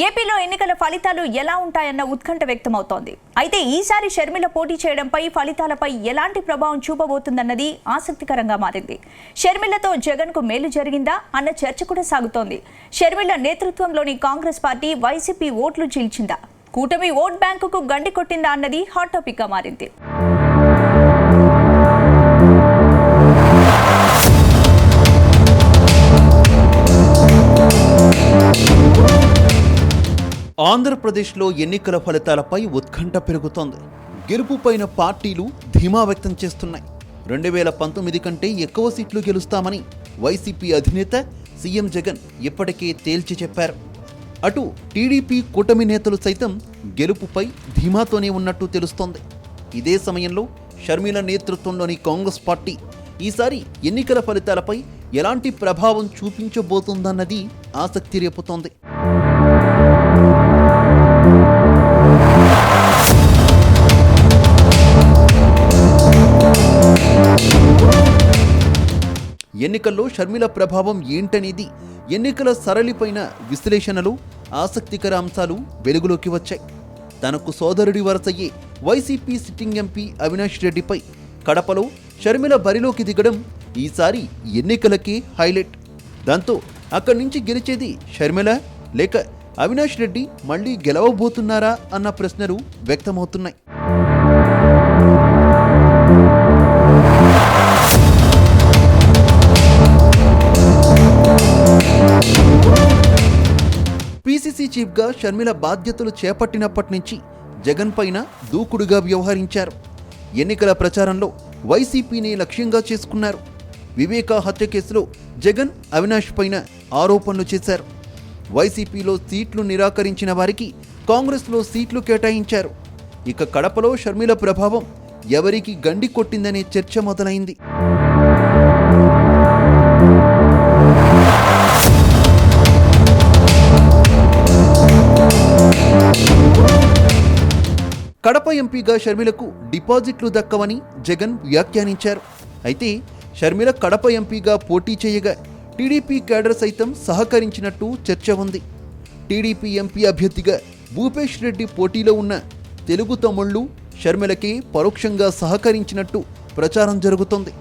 ఏపీలో ఎన్నికల ఫలితాలు ఎలా ఉంటాయన్న ఉత్కంఠ వ్యక్తమవుతోంది. అయితే ఈసారి షర్మిల పోటీ చేయడంపై ఫలితాలపై ఎలాంటి ప్రభావం చూపబోతుందన్నది ఆసక్తికరంగా మారింది. షర్మిలతో జగన్కు మేలు జరిగిందా అన్న చర్చ కూడా సాగుతోంది. షర్మిల నేతృత్వంలోని కాంగ్రెస్ పార్టీ వైసీపీ ఓట్లు చీల్చిందా, కూటమి ఓట్ బ్యాంకుకు గండి కొట్టిందా అన్నది హాట్ టాపిక్ గా మారింది. ఆంధ్రప్రదేశ్లో ఎన్నికల ఫలితాలపై ఉత్కంఠ పెరుగుతోంది. గెలుపుపైన పార్టీలు ధీమా వ్యక్తం చేస్తున్నాయి. 2019 కంటే ఎక్కువ సీట్లు గెలుస్తామని వైసీపీ అధినేత సీఎం జగన్ ఇప్పటికే తేల్చి చెప్పారు. అటు టీడీపీ కూటమి నేతలు సైతం గెలుపుపై ధీమాతోనే ఉన్నట్టు తెలుస్తోంది. ఇదే సమయంలో షర్మిల నేతృత్వంలోని కాంగ్రెస్ పార్టీ ఈసారి ఎన్నికల ఫలితాలపై ఎలాంటి ప్రభావం చూపించబోతోందన్నది ఆసక్తి రేపుతోంది. ఎన్నికల్లో షర్మిల ప్రభావం ఏంటనేది ఎన్నికల సరళిపైన విశ్లేషణలు, ఆసక్తికర అంశాలు వెలుగులోకి వచ్చాయి. తనకు సోదరుడి వరసయ్యే వైసీపీ సిట్టింగ్ ఎంపీ అవినాష్ రెడ్డిపై కడపలో షర్మిల బరిలోకి దిగడం ఈసారి ఎన్నికలకి హైలైట్. దాంతో అక్కడి నుంచి గెలిచేది షర్మిల లేక అవినాష్ రెడ్డి మళ్లీ గెలవబోతున్నారా అన్న ప్రశ్నలు వ్యక్తమవుతున్నాయి. పీసీసీ చీఫ్గా షర్మిల బాధ్యతలు చేపట్టినప్పటి నుంచి జగన్ పైన దూకుడుగా వ్యవహరించారు. ఎన్నికల ప్రచారంలో వైసీపీని లక్ష్యంగా చేసుకున్నారు. వివేకా హత్య కేసులో జగన్ అవినాష్ పైన ఆరోపణలు చేశారు. వైసీపీలో సీట్లు నిరాకరించిన వారికి కాంగ్రెస్లో సీట్లు కేటాయించారు. ఇక కడపలో షర్మిల ప్రభావం ఎవరికి గండి కొట్టిందనే చర్చ మొదలైంది. కడప ఎంపీగా షర్మిలకు డిపాజిట్లు దక్కవని జగన్ వ్యాఖ్యానించారు. అయితే షర్మిల కడప ఎంపీగా పోటీ చేయగా టీడీపీ కేడర్ సైతం సహకరించినట్టు చర్చ ఉంది. టీడీపీ ఎంపీ అభ్యర్థిగా భూపేష్ రెడ్డి పోటీలో ఉన్న తెలుగు తమ్ముళ్లు షర్మిలకే పరోక్షంగా సహకరించినట్టు ప్రచారం జరుగుతోంది.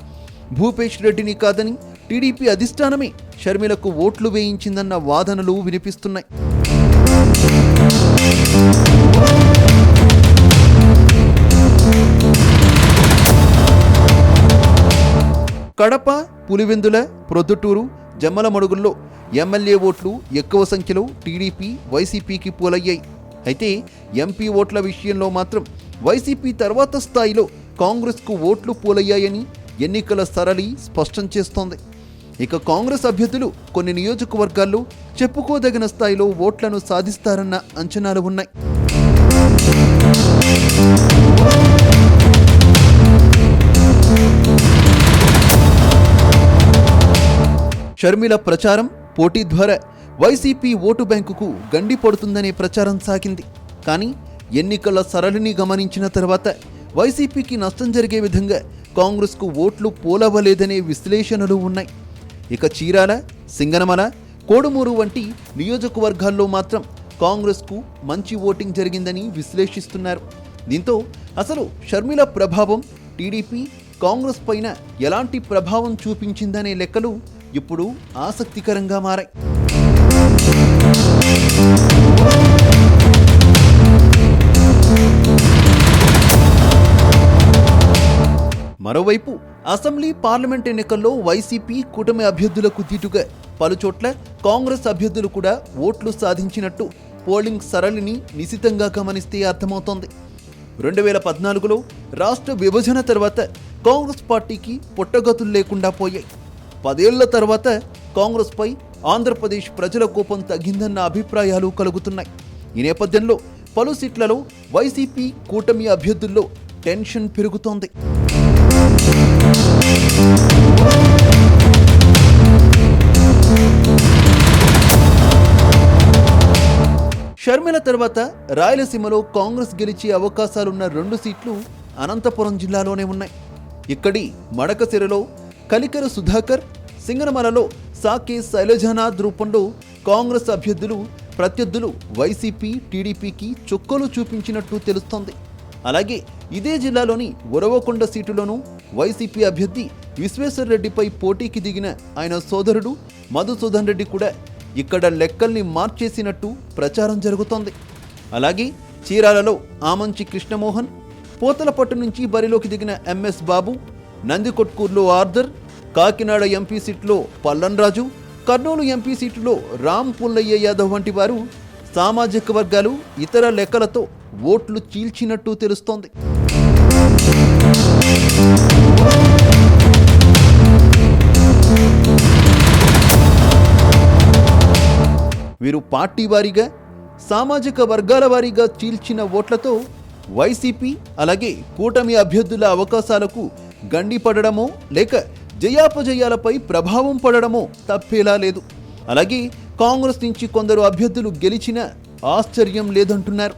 భూపేష్ రెడ్డిని కాదని టీడీపీ అధిష్టానమే షర్మిలకు ఓట్లు వేయించిందన్న వాదనలు వినిపిస్తున్నాయి. కడప, పులివెందుల, ప్రొద్దుటూరు, జమ్మలమడుగుల్లో ఎమ్మెల్యే ఓట్లు ఎక్కువ సంఖ్యలో టీడీపీ, వైసీపీకి పోలయ్యాయి. అయితే ఎంపీ ఓట్ల విషయంలో మాత్రం వైసీపీ తర్వాత స్థాయిలో కాంగ్రెస్కు ఓట్లు పోలయ్యాయని ఎన్నికల సరళి స్పష్టం చేస్తోంది. ఇక కాంగ్రెస్ అభ్యర్థులు కొన్ని నియోజకవర్గాల్లో చెప్పుకోదగిన స్థాయిలో ఓట్లను సాధిస్తారన్న అంచనాలు ఉన్నాయి. షర్మిల ప్రచారం, పోటీ ద్వారా వైసీపీ ఓటు బ్యాంకుకు గండి పడుతుందనే ప్రచారం సాగింది. కానీ ఎన్నికల సరళిని గమనించిన తర్వాత వైసీపీకి నష్టం జరిగే విధంగా కాంగ్రెస్కు ఓట్లు పోలవలేదనే విశ్లేషణలు ఉన్నాయి. ఇక చీరాల, సింగనమల, కోడుమూరు వంటి నియోజకవర్గాల్లో మాత్రం కాంగ్రెస్కు మంచి ఓటింగ్ జరిగిందని విశ్లేషిస్తున్నారు. దీంతో అసలు షర్మిల ప్రభావం టీడీపీ, కాంగ్రెస్ పైన ఎలాంటి ప్రభావం చూపించిందనే లెక్కలు ఇప్పుడు ఆసక్తికరంగా మారాయి. మరోవైపు అసెంబ్లీ, పార్లమెంట్ ఎన్నికల్లో వైసీపీ కూటమి అభ్యర్థులకు దీటుగా పలుచోట్ల కాంగ్రెస్ అభ్యర్థులు కూడా ఓట్లు సాధించినట్టు పోలింగ్ సరళిని నిశితంగా గమనిస్తే అర్థమవుతోంది. 2014లో రాష్ట్ర విభజన తర్వాత కాంగ్రెస్ పార్టీకి పుట్టగతులు లేకుండా పోయాయి. 10 ఏళ్ల తర్వాత కాంగ్రెస్పై ఆంధ్రప్రదేశ్ ప్రజల కోపం తగ్గిందన్న అభిప్రాయాలు కలుగుతున్నాయి. ఈ నేపథ్యంలో పలు సీట్లలో వైసీపీ కూటమి అభ్యర్థుల్లో టెన్షన్ పెరుగుతోంది. షర్మిల తర్వాత రాయలసీమలో కాంగ్రెస్ గెలిచే అవకాశాలున్న 2 సీట్లు అనంతపురం జిల్లాలోనే ఉన్నాయి. ఇక్కడి మడకసిరలో కలికర సుధాకర్, సింగనమలలో సాకే శైలజానాథ్ రూపంలో కాంగ్రెస్ అభ్యర్థులు ప్రత్యర్థులు వైసీపీ టీడీపీకి చుక్కలు చూపించినట్టు తెలుస్తోంది. అలాగే ఇదే జిల్లాలోని ఉరవకొండ సీటులోనూ వైసీపీ అభ్యర్థి విశ్వేశ్వర్ రెడ్డిపై పోటీకి దిగిన ఆయన సోదరుడు మధుసూదన్ రెడ్డి కూడా ఇక్కడ లెక్కల్ని మార్చేసినట్టు ప్రచారం జరుగుతోంది. అలాగే చీరాలలో ఆమంచి కృష్ణమోహన్, పోతలపట్టు నుంచి బరిలోకి దిగిన ఎంఎస్ బాబు, నందికొట్కూరులో ఆర్దర్, కాకినాడ ఎంపీ సీట్లో పల్లన్ రాజు, కర్నూలు ఎంపీ సీటులో రామ్ పుల్లయ్య యాదవ్ వంటి వారు సామాజిక వర్గాలు ఇతర లెక్కలతో ఓట్లు చీల్చినట్టు తెలుస్తోంది. వీరు పార్టీ వారీగా సామాజిక వర్గాల వారీగా చీల్చిన ఓట్లతో వైసీపీ అలాగే కూటమి అభ్యర్థుల అవకాశాలకు గండి పడడమో లేక జయాపజయాలపై ప్రభావం పడడమో తప్పేలా లేదు. అలాగే కాంగ్రెస్ నుంచి కొందరు అభ్యర్థులు గెలిచినా ఆశ్చర్యం లేదంటున్నారు.